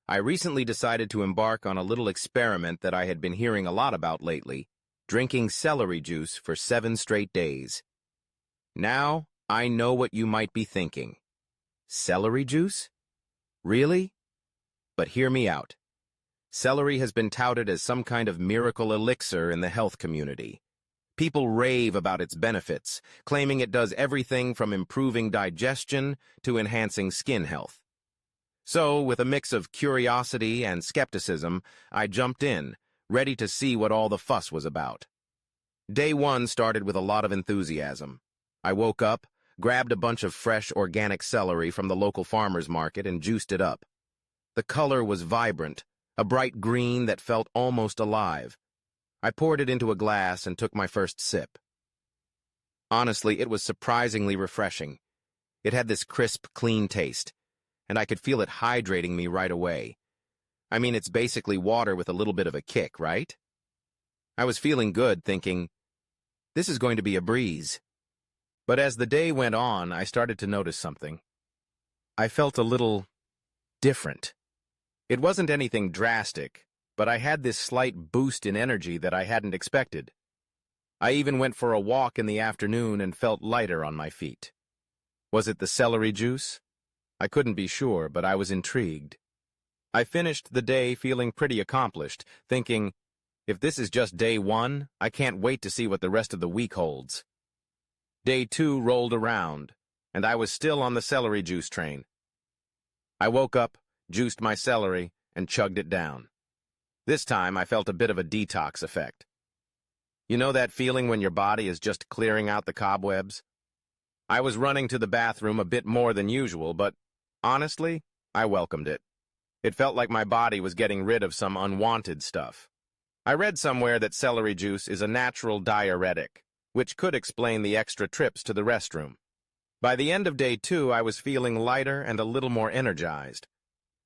I recently decided to embark on a little experiment that I had been hearing a lot about lately, drinking celery juice for 7 straight days. Now, I know what you might be thinking. Celery juice? Really? But hear me out. Celery has been touted as some kind of miracle elixir in the health community. People rave about its benefits, claiming it does everything from improving digestion to enhancing skin health. So, with a mix of curiosity and skepticism, I jumped in, ready to see what all the fuss was about. Day 1 started with a lot of enthusiasm. I woke up, grabbed a bunch of fresh organic celery from the local farmer's market and juiced it up. The color was vibrant, a bright green that felt almost alive. I poured it into a glass and took my first sip. Honestly, it was surprisingly refreshing. It had this crisp, clean taste, and I could feel it hydrating me right away. I mean, it's basically water with a little bit of a kick, right? I was feeling good, thinking, this is going to be a breeze. But as the day went on, I started to notice something. I felt a little different. It wasn't anything drastic, but I had this slight boost in energy that I hadn't expected. I even went for a walk in the afternoon and felt lighter on my feet. Was it the celery juice? I couldn't be sure, but I was intrigued. I finished the day feeling pretty accomplished, thinking, if this is just day 1, I can't wait to see what the rest of the week holds. Day 2 rolled around, and I was still on the celery juice train. I woke up, juiced my celery, and chugged it down. This time, I felt a bit of a detox effect. You know that feeling when your body is just clearing out the cobwebs? I was running to the bathroom a bit more than usual, but honestly, I welcomed it. It felt like my body was getting rid of some unwanted stuff. I read somewhere that celery juice is a natural diuretic, which could explain the extra trips to the restroom. By the end of day 2, I was feeling lighter and a little more energized.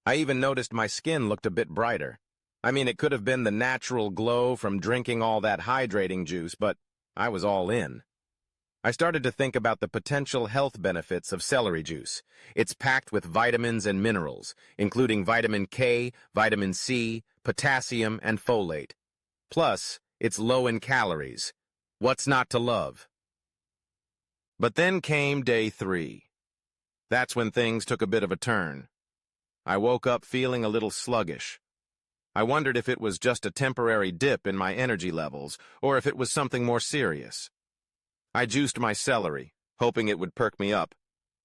I even noticed my skin looked a bit brighter. I mean, it could have been the natural glow from drinking all that hydrating juice, but I was all in. I started to think about the potential health benefits of celery juice. It's packed with vitamins and minerals, including vitamin K, vitamin C, potassium, and folate. Plus, it's low in calories. What's not to love? But then came day 3. That's when things took a bit of a turn. I woke up feeling a little sluggish. I wondered if it was just a temporary dip in my energy levels, or if it was something more serious. I juiced my celery, hoping it would perk me up,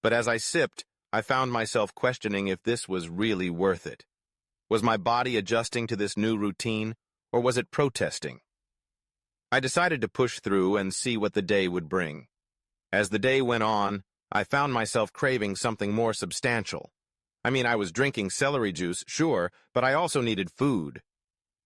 but as I sipped, I found myself questioning if this was really worth it. Was my body adjusting to this new routine, or was it protesting? I decided to push through and see what the day would bring. As the day went on, I found myself craving something more substantial. I mean, I was drinking celery juice, sure, but I also needed food.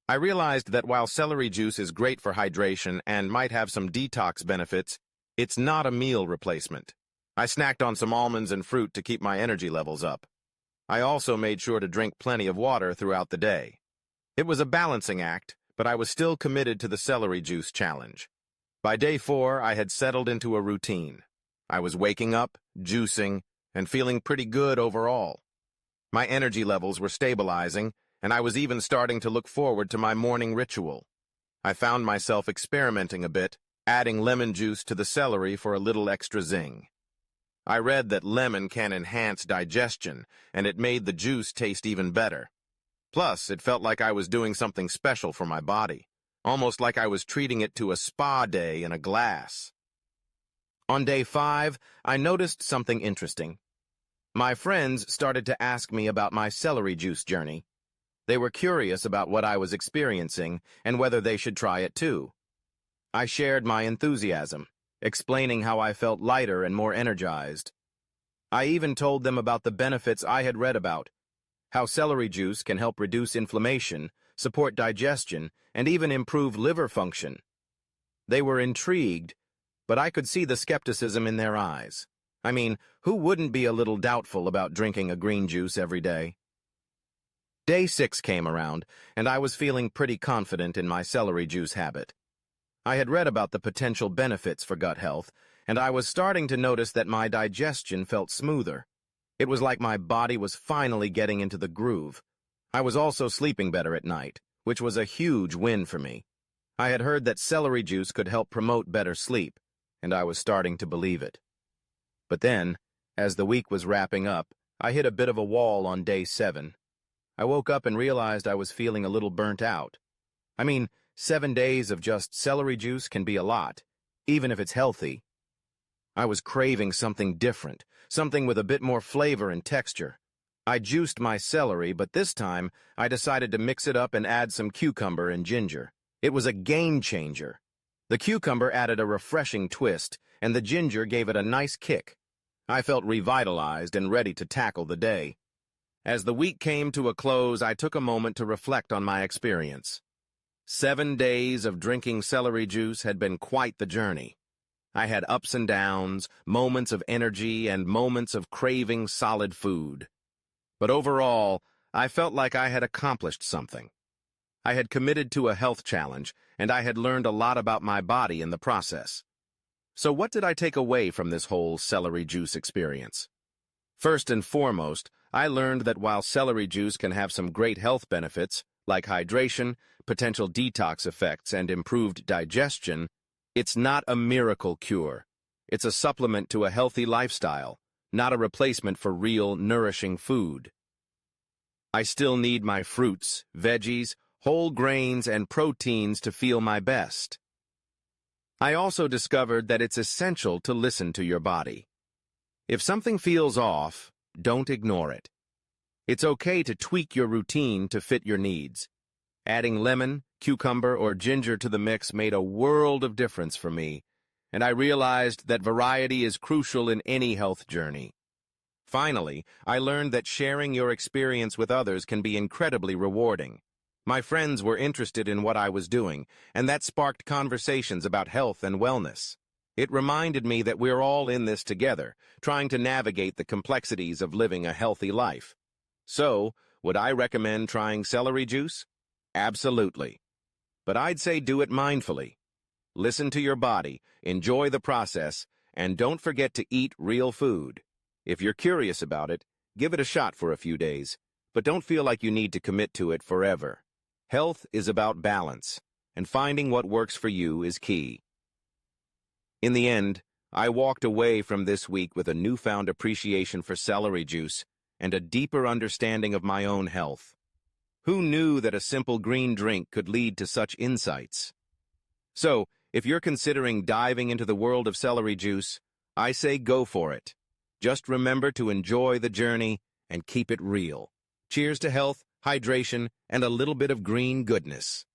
I realized that while celery juice is great for hydration and might have some detox benefits, it's not a meal replacement. I snacked on some almonds and fruit to keep my energy levels up. I also made sure to drink plenty of water throughout the day. It was a balancing act, but I was still committed to the celery juice challenge. By day 4, I had settled into a routine. I was waking up, juicing, and feeling pretty good overall. My energy levels were stabilizing, and I was even starting to look forward to my morning ritual. I found myself experimenting a bit, adding lemon juice to the celery for a little extra zing. I read that lemon can enhance digestion, and it made the juice taste even better. Plus, it felt like I was doing something special for my body, almost like I was treating it to a spa day in a glass. On day 5, I noticed something interesting. My friends started to ask me about my celery juice journey. They were curious about what I was experiencing and whether they should try it too. I shared my enthusiasm, explaining how I felt lighter and more energized. I even told them about the benefits I had read about, how celery juice can help reduce inflammation, support digestion, and even improve liver function. They were intrigued, but I could see the skepticism in their eyes. I mean, who wouldn't be a little doubtful about drinking a green juice every day? Day 6 came around, and I was feeling pretty confident in my celery juice habit. I had read about the potential benefits for gut health, and I was starting to notice that my digestion felt smoother. It was like my body was finally getting into the groove. I was also sleeping better at night, which was a huge win for me. I had heard that celery juice could help promote better sleep, and I was starting to believe it. But then, as the week was wrapping up, I hit a bit of a wall on day 7. I woke up and realized I was feeling a little burnt out. I mean, 7 days of just celery juice can be a lot, even if it's healthy. I was craving something different, something with a bit more flavor and texture. I juiced my celery, but this time I decided to mix it up and add some cucumber and ginger. It was a game changer. The cucumber added a refreshing twist, and the ginger gave it a nice kick. I felt revitalized and ready to tackle the day. As the week came to a close, I took a moment to reflect on my experience. 7 days of drinking celery juice had been quite the journey. I had ups and downs, moments of energy, and moments of craving solid food. But overall, I felt like I had accomplished something. I had committed to a health challenge, and I had learned a lot about my body in the process. So what did I take away from this whole celery juice experience? First and foremost, I learned that while celery juice can have some great health benefits, like hydration, potential detox effects, and improved digestion, it's not a miracle cure. It's a supplement to a healthy lifestyle, not a replacement for real, nourishing food. I still need my fruits, veggies, whole grains, and proteins to feel my best. I also discovered that it's essential to listen to your body. If something feels off, don't ignore it. It's okay to tweak your routine to fit your needs. Adding lemon, cucumber, or ginger to the mix made a world of difference for me, and I realized that variety is crucial in any health journey. Finally, I learned that sharing your experience with others can be incredibly rewarding. My friends were interested in what I was doing, and that sparked conversations about health and wellness. It reminded me that we're all in this together, trying to navigate the complexities of living a healthy life. So, would I recommend trying celery juice? Absolutely. But I'd say do it mindfully. Listen to your body, enjoy the process, and don't forget to eat real food. If you're curious about it, give it a shot for a few days, but don't feel like you need to commit to it forever. Health is about balance, and finding what works for you is key. In the end, I walked away from this week with a newfound appreciation for celery juice and a deeper understanding of my own health. Who knew that a simple green drink could lead to such insights? So, if you're considering diving into the world of celery juice, I say go for it. Just remember to enjoy the journey and keep it real. Cheers to health, hydration, and a little bit of green goodness.